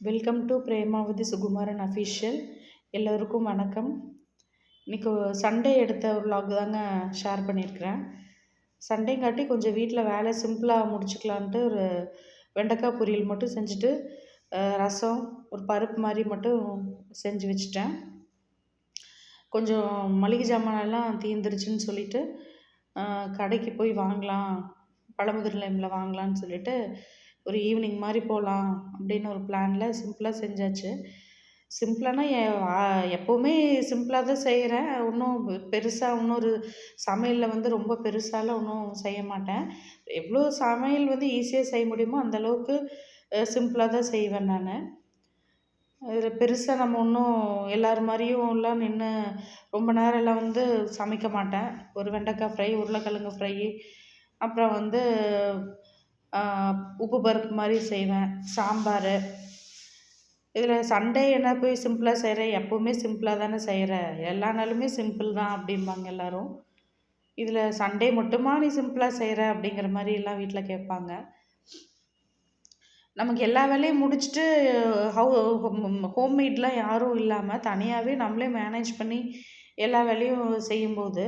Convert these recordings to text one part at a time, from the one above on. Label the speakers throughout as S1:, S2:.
S1: Welcome to Premavathi Sukumaran official. எல்லோருக்கும் வணக்கம். இன்றைக்கி சண்டே எடுத்த ஒரு vlog தாங்க ஷேர் பண்ணியிருக்கிறேன். சண்டேங்காட்டி கொஞ்சம் வீட்டில் வேலை சிம்பிளாக முடிச்சுக்கலான்ட்டு ஒரு வெண்டைக்காய் பொரியல் மட்டும் செஞ்சுட்டு ரசம் ஒரு பருப்பு மாதிரி மட்டும் செஞ்சு வச்சுட்டேன். கொஞ்சம் மளிகை சாமானெல்லாம் தீர்ந்துருச்சுன்னு சொல்லிட்டு கடைக்கு போய் வாங்கலாம், பழமுதிர் நிலையமில் வாங்கலான்னு சொல்லிட்டு ஒரு ஈவினிங் மாதிரி போகலாம் அப்படின்னு ஒரு பிளானில் சிம்பிளாக செஞ்சாச்சு. சிம்பிளானா எப்போவுமே சிம்பிளாக தான் செய்கிறேன். ஒன்றும் பெருசாக இன்னொரு சமையலில் வந்து ரொம்ப பெருசாலாம் ஒன்றும் செய்ய மாட்டேன். எவ்வளோ சமையல் வந்து ஈஸியாக செய்ய முடியுமோ அந்தளவுக்கு சிம்பிளாக தான் செய்வேன் நான். இதில் பெருசாக நம்ம ஒன்றும் எல்லோரும் மாதிரியும்லாம் நின்று ரொம்ப நேரம்லாம் வந்து சமைக்க மாட்டேன். ஒரு வெண்டைக்காய் ஃப்ரை, உருளைக்கிழங்கு ஃப்ரை, அப்புறம் வந்து உப்பு பருப்பு மாதிரி செய்வேன், சாம்பார். இதில் சண்டே என்ன போய் சிம்பிளாக செய்கிறேன், எப்போவுமே சிம்பிளாக தானே செய்கிறேன், எல்லா நாளுமே சிம்பிள் தான் அப்படிம்பாங்க எல்லோரும். இதில் சண்டே மட்டுமா நீ சிம்பிளாக செய்கிற அப்படிங்கிற மாதிரி எல்லாம் வீட்டில் கேட்பாங்க. நமக்கு எல்லா வேலையும் முடிச்சுட்டு ஹோம்மேட்லாம் யாரும் இல்லாமல் தனியாகவே நம்மளே மேனேஜ் பண்ணி எல்லா வேலையும் செய்யும்போது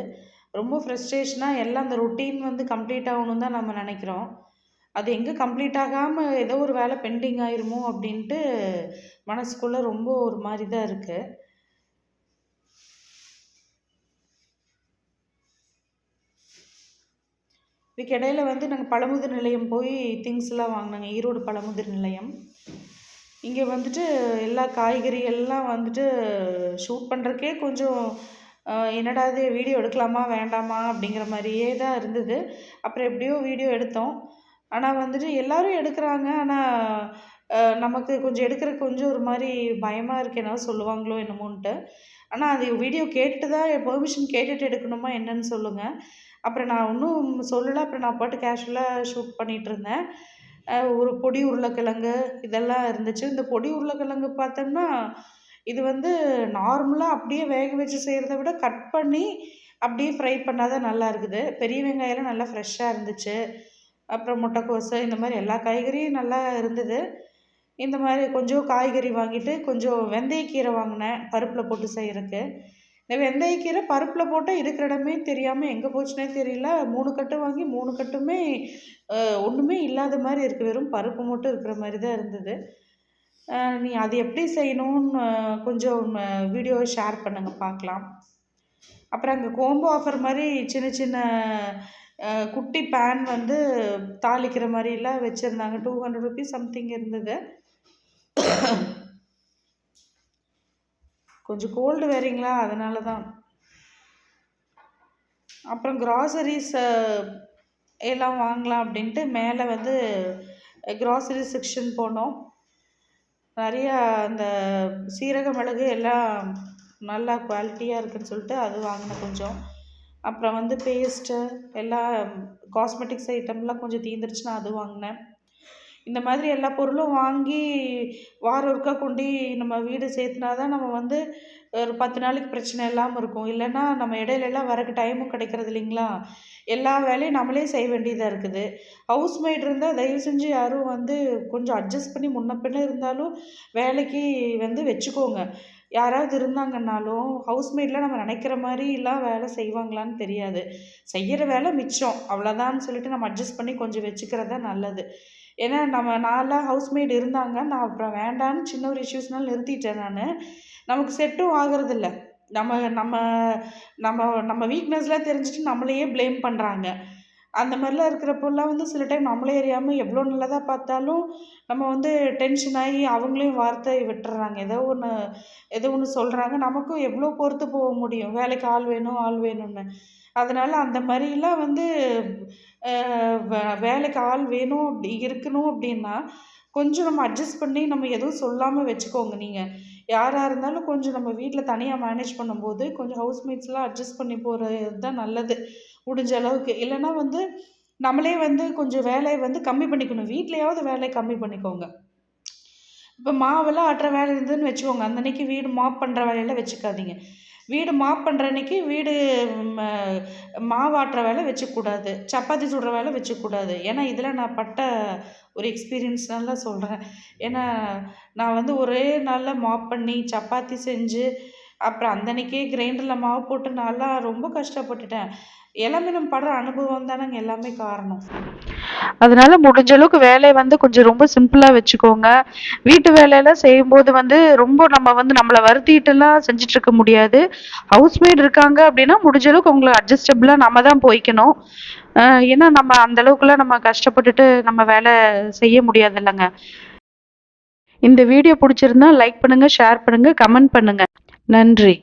S1: ரொம்ப ஃப்ரஸ்ட்ரேஷனாக எல்லாம் அந்த ரொட்டீன் வந்து கம்ப்ளீட் ஆகணுன்னு தான் நம்ம நினைக்கிறோம். அது எங்கே கம்ப்ளீட் ஆகாமல் ஏதோ ஒரு வேலை பெண்டிங் ஆயிருமோ அப்படின்ட்டு மனசுக்குள்ளே ரொம்ப ஒரு மாதிரி தான் இருக்குது. இதுக்கு இடையில வந்து நாங்கள் பழமுதிர் நிலையம் போய் திங்ஸ்லாம் வாங்கினாங்க. ஈரோடு பழமுதிர் நிலையம். இங்கே வந்துட்டு எல்லா காய்கறிகள்லாம் வந்துட்டு ஷூட் பண்ணுறக்கே கொஞ்சம் என்னடா இது வீடியோ எடுக்கலாமா வேண்டாமா அப்படிங்கிற மாதிரியே தான் இருந்தது. அப்புறம் எப்படியோ வீடியோ எடுத்தோம். ஆனால் வந்துட்டு எல்லோரும் எடுக்கிறாங்க. ஆனால் நமக்கு கொஞ்சம் எடுக்கிறக்கு கொஞ்சம் ஒரு மாதிரி பயமாக இருக்குது, என்ன சொல்லுவாங்களோ என்னமோன்ட்டு. ஆனால் அது வீடியோ கேட்டுட்டு தான் பெர்மிஷன் கேட்டுட்டு எடுக்கணுமா என்னன்னு சொல்லுங்கள். அப்புறம் நான் ஒன்றும் சொல்லலை. அப்புறம் நான் பாட்டு கேஷுவலாக ஷூட் பண்ணிகிட்ருந்தேன். ஒரு பொடி உருளைக்கிழங்கு இதெல்லாம் இருந்துச்சு. இந்த பொடி உருளைக்கிழங்கு பார்த்தோம்னா இது வந்து நார்மலாக அப்படியே வேக வச்சு செய்கிறத விட கட் பண்ணி அப்படியே ஃப்ரை பண்ணால் தான் நல்லா இருக்குது. பெரிய வெங்காயம்லாம் நல்லா ஃப்ரெஷ்ஷாக இருந்துச்சு. அப்புறம் முட்டைக்கோஸு இந்த மாதிரி எல்லா காய்கறியும் நல்லா இருந்தது. இந்த மாதிரி கொஞ்சம் காய்கறி வாங்கிட்டு கொஞ்சம் வெந்தயக்கீரை வாங்கினேன் பருப்பில் போட்டு செய்கிறக்கு. இந்த வெந்தயக்கீரை பருப்பில் போட்டால் இருக்கிற இடமே தெரியாமல் எங்கே போச்சுனே தெரியல. 3 கட்டு வாங்கி 3 கட்டுமே ஒன்றுமே இல்லாத மாதிரி இருக்குது. வெறும் பருப்பு மட்டும் இருக்கிற மாதிரி தான் இருந்தது. நீ அது எப்படி செய்யணும்னு கொஞ்சம் வீடியோ ஷேர் பண்ணுங்கள் பார்க்கலாம். அப்புறம் அங்கே கோம்போ ஆஃபர் மாதிரி சின்ன சின்ன குட்டி பேன் வந்து தாளிக்கிற மாதிரிலாம் வச்சுருந்தாங்க. 200 ருபீஸ் சம்திங் இருந்தது. கொஞ்சம் கோல்டு வேறீங்களா, அதனால தான். அப்புறம் கிராசரிஸ் எல்லாம் வாங்கலாம் அப்படின்ட்டு மேலே வந்து கிராசரி செக்ஷன் போனோம். நிறையா அந்த சீரக மிளகு எல்லாம் நல்லா குவாலிட்டியாக இருக்குதுன்னு சொல்லிட்டு அது வாங்கினேன் கொஞ்சம். அப்புறம் வந்து பேஸ்ட்டு எல்லாம் காஸ்மெட்டிக்ஸ் ஐட்டம்லாம் கொஞ்சம் தீர்ந்துருச்சுன்னா அது வாங்கினேன். இந்த மாதிரி எல்லா பொருளும் வாங்கி வாரம் ஒருக்கா கொண்டு நம்ம வீடு சேர்த்துனா தான் நம்ம வந்து ஒரு 10 நாளைக்கு பிரச்சனை இல்லாமல் இருக்கும். இல்லைன்னா நம்ம இடையிலலாம் வரக்கு டைமும் கிடைக்கிறது இல்லைங்களா. எல்லா வேலையும் நம்மளே செய்ய வேண்டியதாக இருக்குது. ஹவுஸ்மெய்ட் இருந்தால் தயவு செஞ்சு யாரும் வந்து கொஞ்சம் அட்ஜஸ்ட் பண்ணி முன்ன பின்ன இருந்தாலும் வேலைக்கு வந்து வச்சுக்கோங்க. யாராவது இருந்தாங்கன்னாலும் ஹவுஸ்மெய்ட்லாம் நம்ம நினைக்கிற மாதிரிலாம் வேலை செய்வாங்களான்னு தெரியாது. செய்கிற வேலை மிச்சம் அவ்வளோதான்னு சொல்லிட்டு நம்ம அட்ஜஸ்ட் பண்ணி கொஞ்சம் வச்சுக்கிறது தான் நல்லது. ஏன்னா நான்லாம் ஹவுஸ்மெய்டு இருந்தாங்க. நான் அப்புறம் வேண்டான்னு சின்ன ஒரு இஷ்யூஸ்னால நிறுத்திட்டேன் நான். நமக்கு செட்டும் ஆகிறதில்ல. நம்ம நம்ம நம்ம நம்ம வீக்னஸ்லாம் தெரிஞ்சுட்டு நம்மளையே ப்ளேம் பண்ணுறாங்க. அந்த மாதிரிலாம் இருக்கிறப்போலாம் வந்து சில டைம் நம்மளே அறியாமல் எவ்வளோ நல்லதாக பார்த்தாலும் நம்ம வந்து டென்ஷன் ஆகி அவங்களையும் வார்த்தை விட்டுறாங்க. ஏதோ ஒன்று சொல்கிறாங்க. நமக்கும் எவ்வளோ பொறுத்து போக முடியும், வேலைக்கு ஆள் வேணும் ஆள் வேணும்னு. அதனால் அந்த மாதிரிலாம் வந்து வேலைக்கு ஆள் வேணும் அப்படி இருக்கணும் அப்படின்னா கொஞ்சம் நம்ம அட்ஜஸ்ட் பண்ணி நம்ம எதுவும் சொல்லாமல் வச்சுக்கோங்க. நீங்கள் யாராக இருந்தாலும் கொஞ்சம் நம்ம வீட்டில் தனியாக மேனேஜ் பண்ணும்போது கொஞ்சம் ஹவுஸ்மேட்ஸ்லாம் அட்ஜஸ்ட் பண்ணி போகிறது தான் நல்லது முடிஞ்ச அளவுக்கு. இல்லைன்னா வந்து நம்மளே வந்து கொஞ்சம் வேலையை வந்து கம்மி பண்ணிக்கணும். வீட்லையாவது வேலையை கம்மி பண்ணிக்கோங்க. இப்போ மாவெல்லாம் ஆட்டுற வேலை இருந்ததுன்னு வச்சுக்கோங்க, அந்த அன்னைக்கு வீடு மாப் பண்ணுற வேலையெல்லாம் வச்சுக்காதீங்க. வீடு மாப் பண்ணுற அன்னைக்கு வீடு ம மாவாட்டுற வேலை வச்சுக்கக்கூடாது, சப்பாத்தி சுடுற வேலை வச்சுக்கக்கூடாது. ஏன்னா இதில் நான் பட்ட ஒரு எக்ஸ்பீரியன்ஸ்னால சொல்கிறேன். ஏன்னா நான் வந்து ஒரே நாளில் மாப் பண்ணி சப்பாத்தி செஞ்சு அப்புறம் அந்தன்னைக்கே கிரைண்டரில் மாவு போட்டு நான்லாம் ரொம்ப கஷ்டப்பட்டுட்டேன். எல்லாமே நம்ம படுற அனுபவம் தானங்க எல்லாமே காரணம். அதனால முடிஞ்ச அளவுக்கு வேலையை வந்து கொஞ்சம் ரொம்ப சிம்பிளாக வச்சுக்கோங்க. வீட்டு வேலையெல்லாம் செய்யும்போது வந்து ரொம்ப நம்ம வந்து நம்மளை வருத்திட்டுலாம் செஞ்சுட்டு இருக்க முடியாது. ஹவுஸ்மேட் இருக்காங்க அப்படின்னா முடிஞ்ச அளவுக்கு அவங்கள அட்ஜஸ்டபிளாக நம்ம தான் போய்க்கணும். ஏன்னா நம்ம அந்த அளவுக்குலாம் நம்ம கஷ்டப்பட்டுட்டு நம்ம வேலை செய்ய முடியாது இல்லைங்க. இந்த வீடியோ பிடிச்சிருந்தா லைக் பண்ணுங்க, ஷேர் பண்ணுங்க, கமெண்ட் பண்ணுங்க. நன்றி.